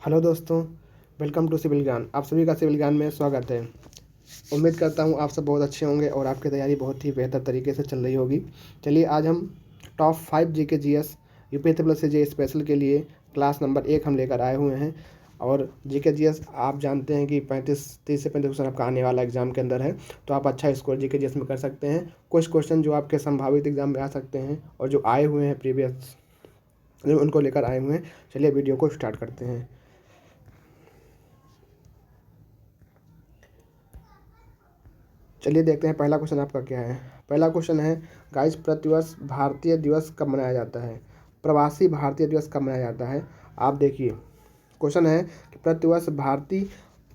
Hello दोस्तों, welcome to civil ज्ञान। आप सभी का सिविल ज्ञान में स्वागत है। उम्मीद करता हूँ आप सब बहुत अच्छे होंगे और आपकी तैयारी बहुत ही बेहतर तरीके से चल रही होगी। चलिए आज हम top 5 GK GS UPSC plus जे स्पेशल के लिए क्लास नंबर 1 हम लेकर आए हुए हैं। और जीके जीएस आप जानते हैं कि 30 से 35 क्वेश्चन आपका आने वाला एग्जाम के अंदर है, तो आप अच्छा स्कोर जीके जीएस में कर सकते हैं। कुछ क्वेश्चन जो आपके संभावित एग्जाम में आ सकते हैं और जो आए हुए हैं प्रीवियस, उनको लेकर आए हुए हैं। चलिए वीडियो को स्टार्ट करते हैं। चलिए देखते हैं पहला क्वेश्चन आपका क्या है। पहला क्वेश्चन है गाइस, प्रतिवर्ष भारतीय दिवस कब मनाया जाता है? प्रवासी भारतीय दिवस कब मनाया जाता है? आप देखिए, क्वेश्चन है कि प्रतिवर्ष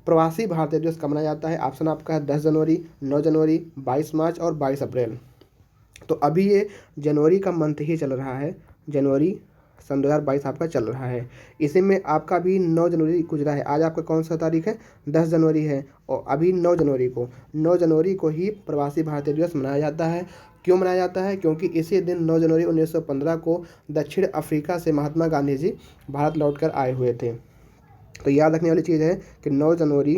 प्रवासी भारतीय दिवस कब मनाया जाता है। ऑप्शन आपका है 10 जनवरी, 9 जनवरी, 22 मार्च और 22 अप्रैल। तो अभी ये जनवरी का मंथ ही चल रहा है। जनवरी सन 2022 आपका चल रहा है। इसी में आपका भी 9 जनवरी गुजरा है। आज आपका कौन सा तारीख है? 10 जनवरी है। और अभी 9 जनवरी को ही प्रवासी भारतीय दिवस मनाया जाता है। क्यों मनाया जाता है? क्योंकि इसी दिन 9 जनवरी 1915 को दक्षिण अफ्रीका से महात्मा गांधी जी भारत लौटकर आए हुए थे। तो याद रखने वाली चीज़ है कि 9 जनवरी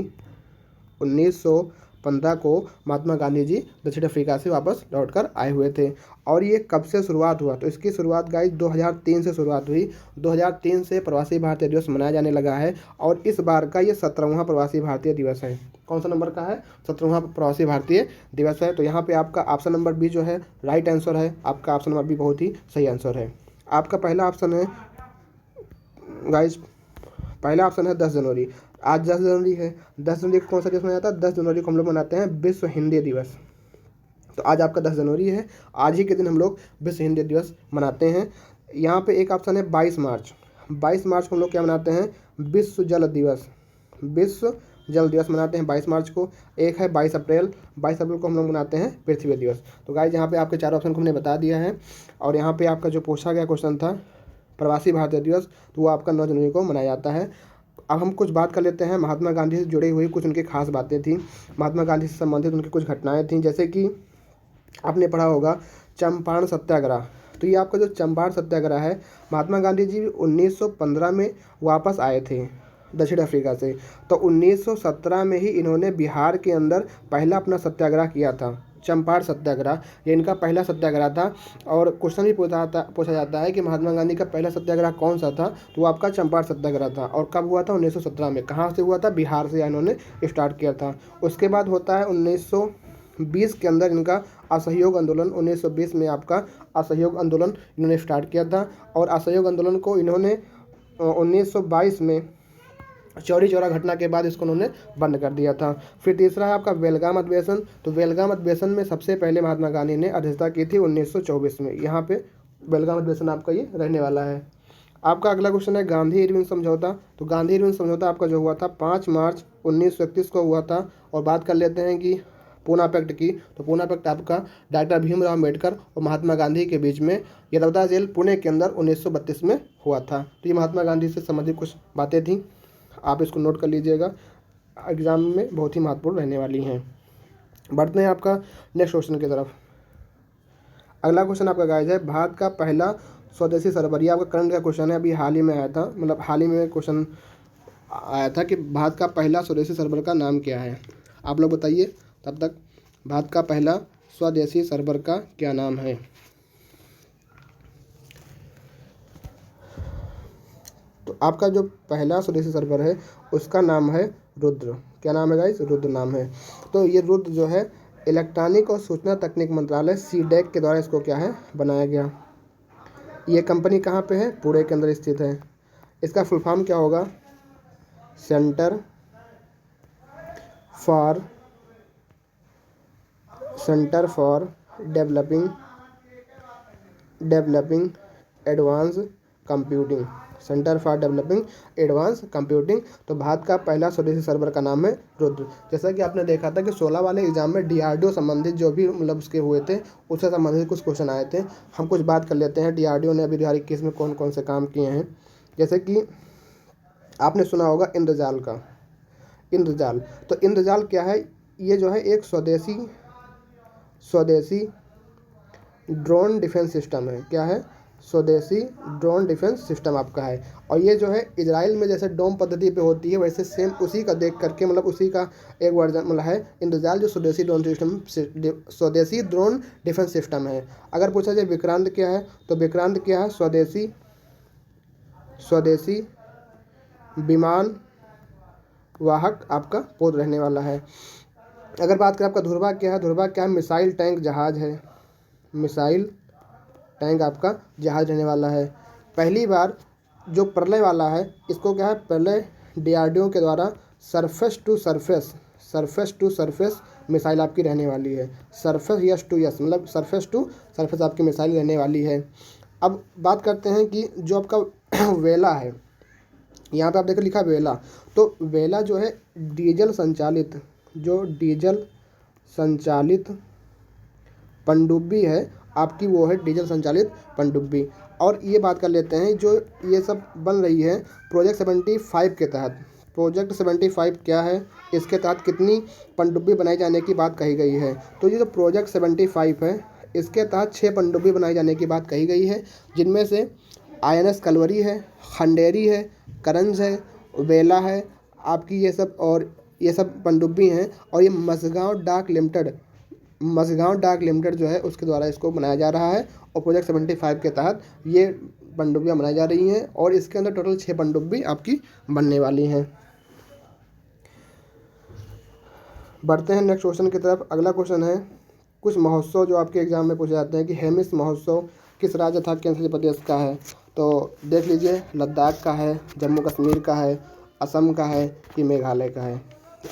1915 को महात्मा गांधी जी दक्षिण अफ्रीका से वापस लौटकर आए हुए थे। और ये कब से शुरुआत हुआ? तो इसकी शुरुआत गाइस 2003 से शुरुआत हुई। 2003 से प्रवासी भारतीय दिवस मनाया जाने लगा है और इस बार का ये 17वां प्रवासी भारतीय दिवस है। कौन सा नंबर का है? 17वां प्रवासी भारतीय दिवस है। तो यहाँ पे आपका ऑप्शन नंबर बी जो है राइट आंसर है। आपका ऑप्शन नंबर बी बहुत ही सही आंसर है। आपका पहला ऑप्शन है गाइस, पहला ऑप्शन है 10 जनवरी। आज 10 जनवरी है। 10 जनवरी को कौन सा दिवस मनाया जाता है? 10 जनवरी को हम लोग मनाते हैं विश्व हिंदी दिवस। तो आज आपका 10 जनवरी है। आज ही के दिन हम लोग विश्व हिंदी दिवस मनाते हैं। यहाँ पे एक ऑप्शन है 22 मार्च। 22 मार्च को हम लोग क्या मनाते हैं? विश्व जल दिवस। विश्व जल दिवस मनाते हैं 22 मार्च को। एक है 22 अप्रैल। 22 अप्रैल को हम लोग मनाते हैं पृथ्वी दिवस। तो गाइस यहाँ पे आपके चार ऑप्शन को हमने बता दिया है। और यहाँ पे आपका जो पूछा गया क्वेश्चन था प्रवासी भारतीय दिवस, तो वो आपका 9 जनवरी को मनाया जाता है। अब हम कुछ बात कर लेते हैं महात्मा गांधी से जुड़ी हुई कुछ उनकी खास बातें थी। महात्मा गांधी से संबंधित उनकी कुछ घटनाएं थीं, जैसे कि आपने पढ़ा होगा चंपारण सत्याग्रह। तो ये आपका जो चंपारण सत्याग्रह है, महात्मा गांधी जी 1915 में वापस आए थे दक्षिण अफ्रीका से। तो 1917 में ही इन्होंने बिहार के अंदर पहला अपना सत्याग्रह किया था। चंपारण सत्याग्रह ये इनका पहला सत्याग्रह था। और क्वेश्चन भी पूछा जाता है कि महात्मा गांधी का पहला सत्याग्रह कौन सा था? तो वो आपका चंपारण सत्याग्रह था। और कब हुआ था? 1917 में। कहाँ से हुआ था? बिहार से इन्होंने स्टार्ट किया था। उसके बाद होता है 1920 के अंदर इनका असहयोग आंदोलन। 1920 में आपका असहयोग आंदोलन इन्होंने स्टार्ट किया था। और असहयोग आंदोलन को इन्होंने 1922 में चौरी चौरा घटना के बाद इसको उन्होंने बंद कर दिया था। फिर तीसरा है आपका बेलगाम अधिवेशन। तो बेलगाम अधिवेशन में सबसे पहले महात्मा गांधी ने अध्यक्षता की थी 1924 में। यहाँ पे बेलगाम अधिवेशन आपका ये रहने वाला है। आपका अगला क्वेश्चन है गांधी इरविन समझौता। तो गांधी इरविन समझौता आपका जो हुआ था 5 मार्च 1931 को हुआ था। और बात कर लेते हैं कि पूना पैक्ट की। तो पूना पैक्ट आपका डॉक्टर भीमराव अम्बेडकर और महात्मा गांधी के बीच में यरौदा जेल पुणे के अंदर 1932 में हुआ था। तो ये महात्मा गांधी से संबंधित कुछ बातें थी, आप इसको नोट कर लीजिएगा, एग्जाम में बहुत ही महत्वपूर्ण रहने वाली हैं। बढ़ते हैं आपका नेक्स्ट क्वेश्चन की तरफ। अगला क्वेश्चन आपका गाइस है भारत का पहला स्वदेशी सर्वर। ये आपका करंट का क्वेश्चन है, अभी हाल ही में आया था, मतलब हाल ही में क्वेश्चन आया था कि भारत का पहला स्वदेशी सर्वर का नाम क्या है। आप लोग बताइए तब तक, भारत का पहला स्वदेशी सर्वर का क्या नाम है? तो आपका जो पहला स्वदेशी सर्वर है उसका नाम है रुद्र। क्या नाम है गाइस? रुद्र नाम है। तो ये रुद्र जो है इलेक्ट्रॉनिक और सूचना तकनीक मंत्रालय सीडैक के द्वारा इसको क्या है बनाया गया। ये कंपनी कहाँ पे है? पुणे के अंदर स्थित है। इसका फुल फॉर्म क्या होगा? Centre for developing advance computing. Centre for developing advance computing. तो भारत का पहला स्वदेशी सर्वर का नाम है रुद्र। जैसा कि आपने देखा था कि 16 वाले एग्जाम में डीआरडीओ संबंधित जो भी मतलब उसके हुए थे उससे संबंधित कुछ क्वेश्चन आए थे। हम कुछ बात कर लेते हैं डीआरडीओ ने अभी 2021 में कौन कौन से काम किए हैं। जैसे कि आपने सुना होगा इंद्रजाल का। इंद्रजाल, तो इंद्रजाल क्या है? ये जो है एक स्वदेशी ड्रोन डिफेंस सिस्टम है। क्या है? स्वदेशी ड्रोन डिफेंस सिस्टम आपका है। और ये जो है इजराइल में जैसे डोम पद्धति पे होती है वैसे सेम उसी का देख करके मतलब उसी का एक वर्जन मतलब है इंद्रजाल जो स्वदेशी ड्रोन सिस्टम स्वदेशी ड्रोन डिफेंस सिस्टम है। अगर पूछा जाए विक्रांत क्या है तो विक्रांत क्या है, स्वदेशी विमान वाहक आपका पोत रहने वाला है। अगर बात करें आपका ध्रुवा क्या है, ध्रुवा क्या है, मिसाइल टैंक जहाज है, मिसाइल टैंक आपका जहाज रहने वाला है। पहली बार जो प्रलय वाला है इसको क्या है, प्रलय डीआरडीओ के द्वारा सरफेस टू सरफेस मिसाइल आपकी रहने वाली है। सरफेस यस टू यस मतलब सरफेस टू सरफेस आपकी मिसाइल रहने वाली है। अब बात करते हैं कि जो आपका वेला है, यहाँ पे आप देखो लिखा वेला, तो वेला जो है डीजल संचालित पनडुब्बी है आपकी, वो है डीजल संचालित पनडुब्बी। और ये बात कर लेते हैं जो ये सब बन रही है प्रोजेक्ट 75 के तहत। प्रोजेक्ट 75 क्या है, इसके तहत कितनी पनडुब्बी बनाई जाने की बात कही गई है। तो ये जो प्रोजेक्ट 75 है इसके तहत 6 पनडुब्बी बनाई जाने की बात कही गई है, जिनमें से INS कलवरी है, खंडेरी है, करंज है, वेला है आपकी, ये सब पनडुब्बी हैं। और ये मझगांव डाक लिमिटेड जो है उसके द्वारा इसको बनाया जा रहा है। और प्रोजेक्ट 75 के तहत ये पनडुब्बियाँ बनाई जा रही हैं और इसके अंदर टोटल 6 पनडुब्बी आपकी बनने वाली हैं। बढ़ते हैं नेक्स्ट क्वेश्चन की तरफ। अगला क्वेश्चन है कुछ महोत्सव जो आपके एग्जाम में पूछे जाते हैं कि हेमिस महोत्सव किस राज्य तथा केंद्र प्रदेश का है। तो देख लीजिए, लद्दाख का है, जम्मू कश्मीर का है, असम का है कि मेघालय का है।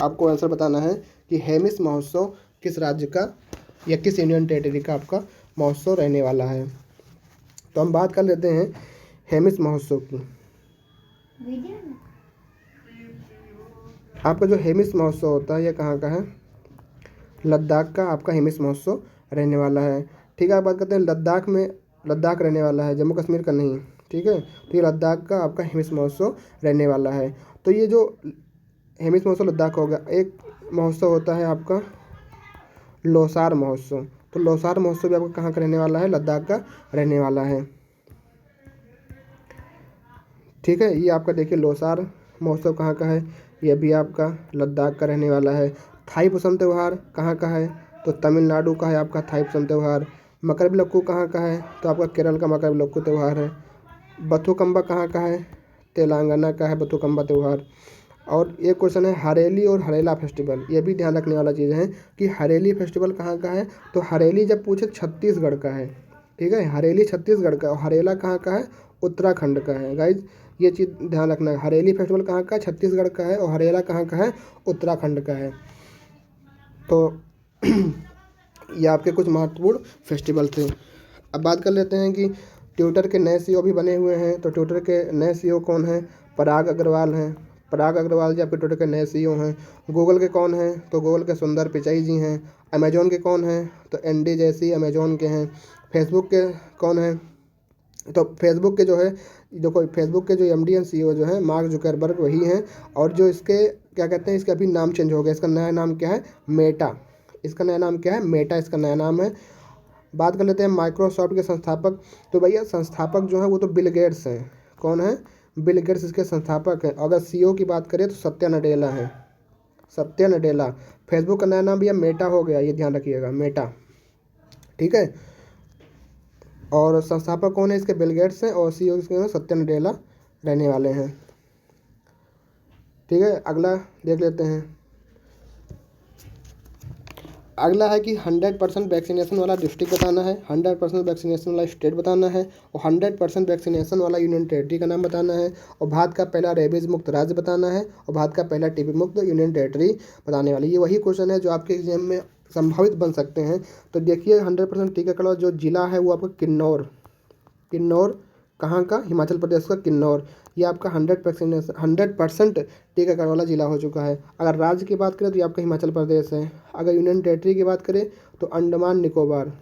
आपको आंसर बताना है कि हेमिस महोत्सव किस राज्य का या किस यूनियन टेरिटरी का आपका महोत्सव रहने वाला है। तो हम बात कर लेते हैं हेमिस महोत्सव की। आपका जो हेमिस महोत्सव होता है ये कहाँ का है, लद्दाख का आपका हेमिस महोत्सव रहने वाला है। ठीक है, आप बात करते हैं लद्दाख रहने वाला है, जम्मू कश्मीर का नहीं। ठीक है, तो ये लद्दाख का आपका हेमिस महोत्सव रहने वाला है। तो ये जो हेमिस महोत्सव लद्दाख होगा, एक महोत्सव होता है आपका लोसार महोत्सव। तो लोसार महोत्सव भी आपका कहाँ का रहने वाला है, लद्दाख का रहने वाला है। ठीक है, ये आपका देखिए लोसार महोत्सव कहाँ का है, ये भी आपका लद्दाख का रहने वाला है। थाई पुसम त्यौहार कहाँ का है, तो तमिलनाडु का है आपका थाई पुसम त्यौहार। मकरविलक्कू कहाँ का है, तो आपका केरल का मकरविलक्कू त्यौहार है। बथुकम्बा कहाँ का है, तेलंगाना का है बथुकम्बा त्यौहार। और एक क्वेश्चन है हरेली और हरेला फेस्टिवल, ये भी ध्यान रखने वाला चीज़ है कि हरेली फेस्टिवल कहाँ का है। तो हरेली जब पूछे छत्तीसगढ़ का है, ठीक है, हरेली छत्तीसगढ़ का, और हरेला कहाँ का है, उत्तराखंड का है। गाइज ये चीज़ ध्यान रखना है, हरेली फेस्टिवल कहाँ का है, छत्तीसगढ़ का है, और हरेला कहाँ का है, उत्तराखंड का है। तो ये आपके कुछ महत्वपूर्ण फेस्टिवल थे। अब बात कर लेते हैं कि ट्विटर के नए CEO भी बने हुए हैं। तो ट्विटर के नए CEO कौन हैं, पराग अग्रवाल हैं। पराग अग्रवाल जी आपके ट्विटर के नए CEO हैं। गूगल के कौन हैं, तो गूगल के सुंदर पिचाई जी हैं। अमेजोन के कौन हैं, तो एंडी जैसी अमेजोन के हैं। फेसबुक के कौन हैं, तो फेसबुक के जो है देखो, फेसबुक के जो MD एंड CEO जो हैं मार्क जुकरबर्ग वही हैं। और जो इसके क्या कहते हैं, इसका अभी नाम चेंज हो गया, इसका नया नाम क्या है, मेटा। इसका नया नाम क्या है, मेटा इसका नया नाम है। बात कर लेते हैं माइक्रोसॉफ्ट के संस्थापक। तो भैया संस्थापक जो है वो तो बिल गेट्स हैं। कौन है, बिल गेट्स इसके संस्थापक हैं। अगर CEO की बात करें तो सत्या नडेला है, सत्या नडेला। फेसबुक का नया नाम भैया मेटा हो गया, ये ध्यान रखिएगा, मेटा। ठीक है, और संस्थापक कौन है इसके, बिल गेट्स हैं, और CEO इसके सत्या नडेला रहने वाले हैं। ठीक है, अगला देख लेते हैं। अगला है कि 100% वैक्सीनेशन वाला डिस्ट्रिक्ट बताना है, 100% वैक्सीनेशन वाला स्टेट बताना है, और 100% वैक्सीनेशन वाला यूनियन टेरिटरी का नाम बताना है, और भारत का पहला रेबीज मुक्त राज्य बताना है, और भारत का पहला TB मुक्त यूनियन टेरिटरी बताने वाली। ये वही क्वेश्चन है जो आपके एग्जाम में संभावित बन सकते हैं। तो देखिए 100% टीकाकरण जो जिला है वो आपका किन्नौर कहाँ का, हिमाचल प्रदेश का किन्नौर। ये आपका 100% टीकाकरण वाला जिला हो चुका है। अगर राज्य की बात करें तो ये आपका हिमाचल प्रदेश है। अगर यूनियन टेरिटरी की बात करें तो अंडमान निकोबार,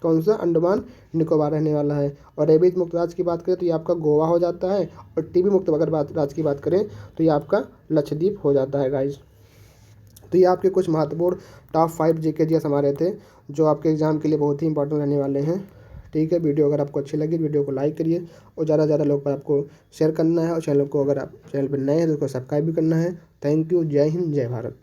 कौन सा, अंडमान निकोबार रहने वाला है। और रेबीज मुक्त राज्य की बात करें तो ये आपका गोवा हो जाता है। और TB मुक्त अगर राज्य की बात करें तो ये आपका लक्षद्वीप हो जाता है गाइज। तो ये आपके कुछ महत्वपूर्ण टॉप 5 GK हमारे थे जो आपके एग्जाम के लिए बहुत ही इंपॉर्टेंट रहने वाले हैं। ठीक है, वीडियो अगर आपको अच्छी लगी वीडियो को लाइक करिए और ज़्यादा से ज़्यादा लोग पर आपको शेयर करना है, और चैनल को अगर आप चैनल पर नए हैं तो उसको सब्सक्राइब भी करना है। Thank you. जय हिंद, जय भारत।